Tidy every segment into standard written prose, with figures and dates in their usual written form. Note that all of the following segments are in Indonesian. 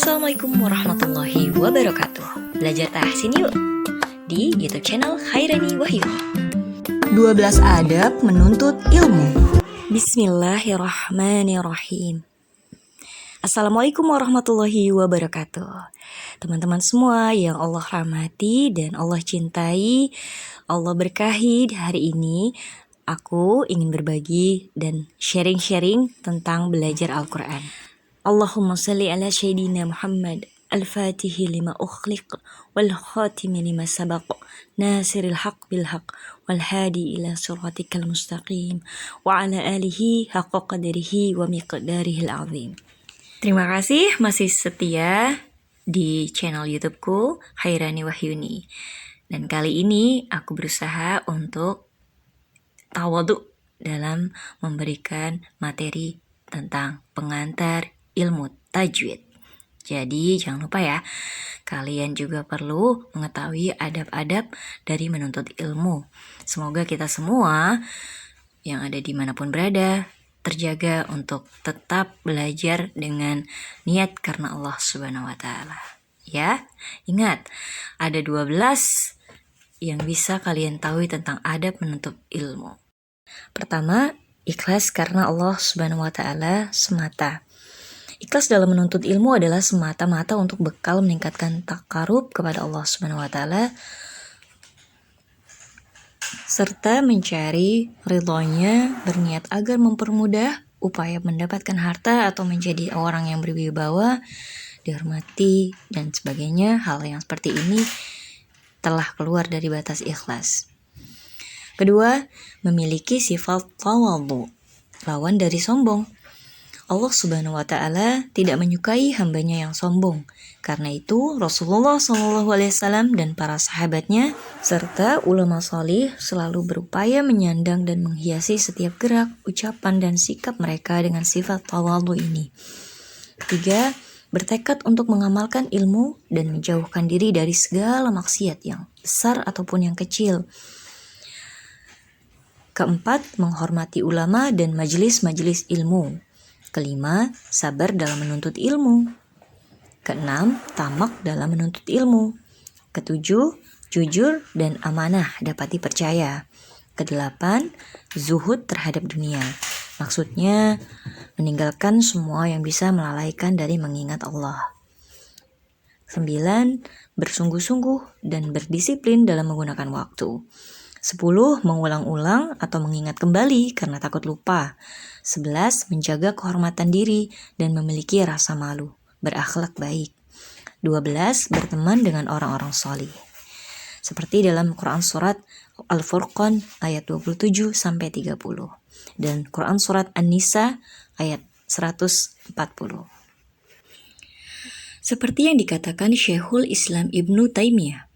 Assalamualaikum warahmatullahi wabarakatuh. Belajar tahsin yuk di YouTube channel Khairani Wahyu. 12 adab menuntut ilmu. Bismillahirrahmanirrahim. Assalamualaikum warahmatullahi wabarakatuh. Teman-teman semua yang Allah rahmati dan Allah cintai, Allah berkahi, hari ini aku ingin berbagi dan sharing-sharing tentang belajar Al-Quran. Allahumma salli ala Sayyidina Muhammad al-Fatihi lima ukhliq wal khatimi lima sabaq nasiril haq bil haq wal hadi ila siratikal mustaqim wa ala alihi haqqa qadrihi wa miqdarihil azim. Terima kasih masih setia di channel YouTubeku Khairani Wahyuni. Dan kali ini aku berusaha untuk tawadhu dalam memberikan materi tentang pengantar ilmu tajwid. Jadi jangan lupa ya, kalian juga perlu mengetahui adab-adab dari menuntut ilmu. Semoga kita semua yang ada dimanapun berada terjaga untuk tetap belajar dengan niat karena Allah Subhanahu wa Ta'ala. Ya, ingat ada 12 yang bisa kalian tahu tentang adab menuntut ilmu. Pertama, ikhlas karena Allah Subhanahu wa Ta'ala semata. Ikhlas dalam menuntut ilmu adalah semata-mata untuk bekal meningkatkan takarub kepada Allah Subhanahu wa Ta'ala serta mencari ridhonya, berniat agar mempermudah upaya mendapatkan harta atau menjadi orang yang berwibawa, dihormati dan sebagainya. Hal yang seperti ini telah keluar dari batas ikhlas. Kedua, memiliki sifat tawadhu, lawan dari sombong. Allah Subhanahu wa Ta'ala tidak menyukai hambanya yang sombong. Karena itu Rasulullah SAW dan para sahabatnya serta ulama salih selalu berupaya menyandang dan menghiasi setiap gerak, ucapan dan sikap mereka dengan sifat tawadhu ini. Ketiga, bertekad untuk mengamalkan ilmu dan menjauhkan diri dari segala maksiat yang besar ataupun yang kecil. Keempat, menghormati ulama dan majelis-majelis ilmu. Kelima, sabar dalam menuntut ilmu. Keenam, tamak dalam menuntut ilmu. Ketujuh, jujur dan amanah dapat dipercaya. Kedelapan, zuhud terhadap dunia. Maksudnya, meninggalkan semua yang bisa melalaikan dari mengingat Allah. 9. Bersungguh-sungguh dan berdisiplin dalam menggunakan waktu. 10. Mengulang-ulang atau mengingat kembali karena takut lupa. 11. Menjaga kehormatan diri dan memiliki rasa malu, berakhlak baik. 12. Berteman dengan orang-orang solih. Seperti dalam Quran Surat Al-Furqan ayat 27-30 dan Quran Surat An-Nisa ayat 140. Seperti yang dikatakan Syekhul Islam Ibnu Taimiyah,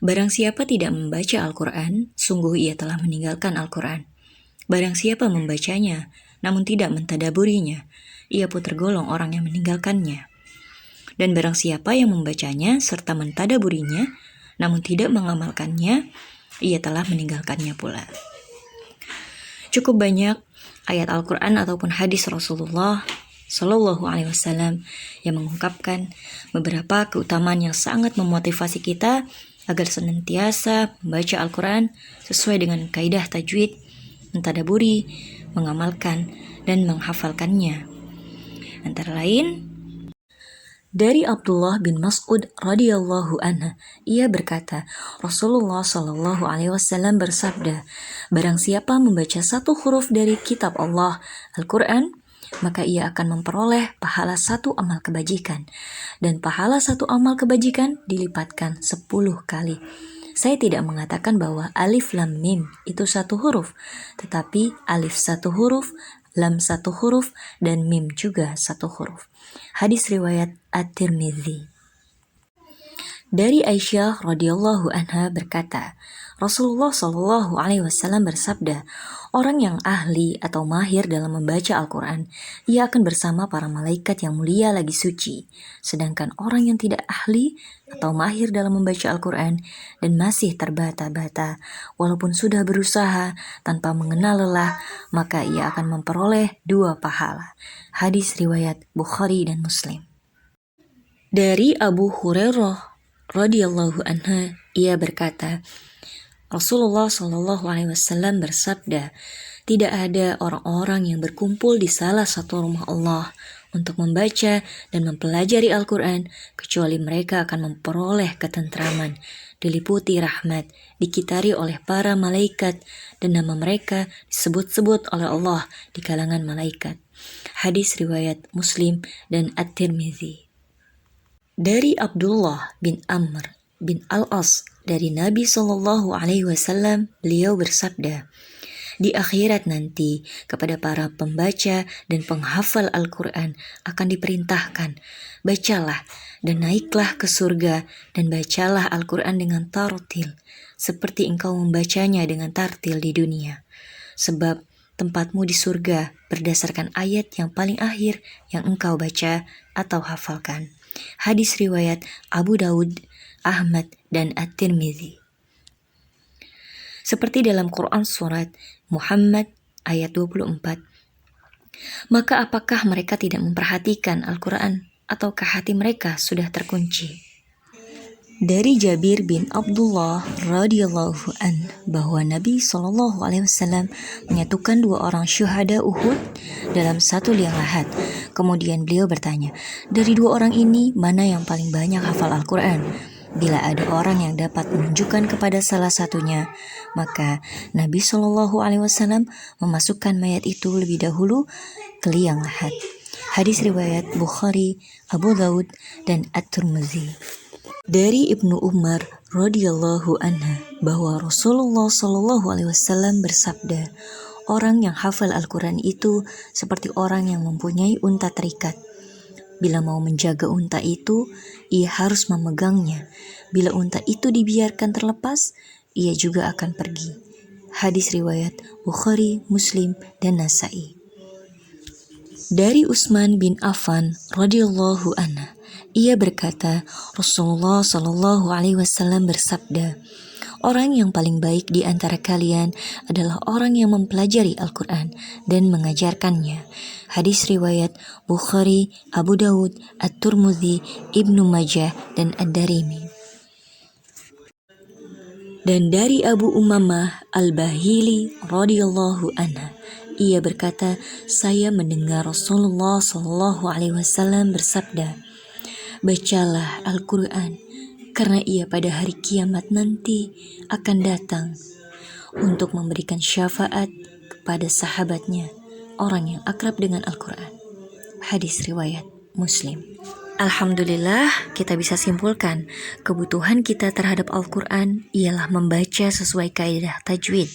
barang siapa tidak membaca Al-Quran, sungguh ia telah meninggalkan Al-Quran. Barang siapa membacanya, namun tidak mentadaburinya, ia pun tergolong orang yang meninggalkannya. Dan barang siapa yang membacanya serta mentadaburinya, namun tidak mengamalkannya, ia telah meninggalkannya pula. Cukup banyak ayat Al-Quran ataupun hadis Rasulullah Sallallahu Alaihi Wasallam yang mengungkapkan beberapa keutamaan yang sangat memotivasi kita agar senantiasa membaca Al-Quran sesuai dengan kaidah tajwid, mentadaburi, mengamalkan, dan menghafalkannya. Antara lain, dari Abdullah bin Mas'ud radhiyallahu anhu, ia berkata, Rasulullah Shallallahu Alaihi Wasallam bersabda, barang siapa membaca satu huruf dari kitab Allah, Al-Quran, maka ia akan memperoleh pahala satu amal kebajikan, dan pahala satu amal kebajikan dilipatkan 10 kali. Saya tidak mengatakan bahwa alif lam mim itu satu huruf, tetapi alif satu huruf, lam satu huruf, dan mim juga satu huruf. Hadis riwayat At-Tirmidzi. Dari Aisyah radhiyallahu anha berkata, Rasulullah Shallallahu Alaihi Wasallam bersabda, orang yang ahli atau mahir dalam membaca Al-Quran, ia akan bersama para malaikat yang mulia lagi suci. Sedangkan orang yang tidak ahli atau mahir dalam membaca Al-Quran dan masih terbata-bata, walaupun sudah berusaha tanpa mengenal lelah, maka ia akan memperoleh 2 pahala. Hadis riwayat Bukhari dan Muslim. Dari Abu Hurairah radhiyallahu anhu, ia berkata, Rasulullah Shallallahu alaihi wasallam bersabda, tidak ada orang-orang yang berkumpul di salah satu rumah Allah untuk membaca dan mempelajari Al-Quran kecuali mereka akan memperoleh ketentraman, diliputi rahmat, dikitari oleh para malaikat, dan nama mereka disebut-sebut oleh Allah di kalangan malaikat. Hadis riwayat Muslim dan At-Tirmidzi. Dari Abdullah bin Amr bin Al-As dari Nabi Shallallahu alaihi wasallam, beliau bersabda, di akhirat nanti kepada para pembaca dan penghafal Al-Quran akan diperintahkan, bacalah dan naiklah ke surga dan bacalah Al-Quran dengan tartil, seperti engkau membacanya dengan tartil di dunia. Sebab tempatmu di surga berdasarkan ayat yang paling akhir yang engkau baca atau hafalkan. Hadis riwayat Abu Daud, Ahmad, dan At-Tirmidzi. Seperti dalam Quran surat Muhammad ayat 24. Maka apakah mereka tidak memperhatikan Al-Quran ataukah hati mereka sudah terkunci? Dari Jabir bin Abdullah radhiyallahu an bahwa Nabi Shallallahu alaihi wasallam menyatukan dua orang syuhada Uhud dalam satu liang lahat. Kemudian beliau bertanya, dari dua orang ini mana yang paling banyak hafal Al-Quran? Bila ada orang yang dapat menunjukkan kepada salah satunya, maka Nabi Shallallahu alaihi wasallam memasukkan mayat itu lebih dahulu ke liang lahat. Hadis riwayat Bukhari, Abu Daud, dan At-Tirmidzi. Dari Ibnu Umar radhiyallahu anhu bahwa Rasulullah Shallallahu alaihi wasallam bersabda, orang yang hafal Al-Quran itu seperti orang yang mempunyai unta terikat. Bila mau menjaga unta itu, ia harus memegangnya. Bila unta itu dibiarkan terlepas, ia juga akan pergi. Hadis riwayat Bukhari, Muslim, dan Nasai. Dari Utsman bin Affan radhiyallahu anhu, ia berkata, Rasulullah Shallallahu alaihi wasallam bersabda, orang yang paling baik di antara kalian adalah orang yang mempelajari Al-Quran dan mengajarkannya. Hadis riwayat Bukhari, Abu Daud, At-Tirmidzi, Ibnu Majah, dan Ad-Darimi. Dan dari Abu Umamah Al-Bahili radhiyallahu anhu, ia berkata, saya mendengar Rasulullah Shallallahu alaihi wasallam bersabda, bacalah Al-Quran karena ia pada hari kiamat nanti akan datang untuk memberikan syafaat kepada sahabatnya, orang yang akrab dengan Al-Quran. Hadis riwayat Muslim. Alhamdulillah, kita bisa simpulkan kebutuhan kita terhadap Al-Quran ialah membaca sesuai kaidah tajwid,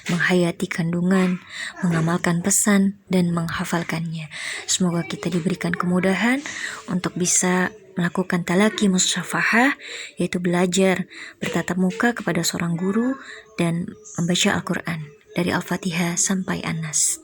menghayati kandungan, mengamalkan pesan, dan menghafalkannya. Semoga kita diberikan kemudahan untuk bisa melakukan talaki musyafahah, yaitu belajar bertatap muka kepada seorang guru dan membaca Al-Quran dari Al-Fatihah sampai An-Nas.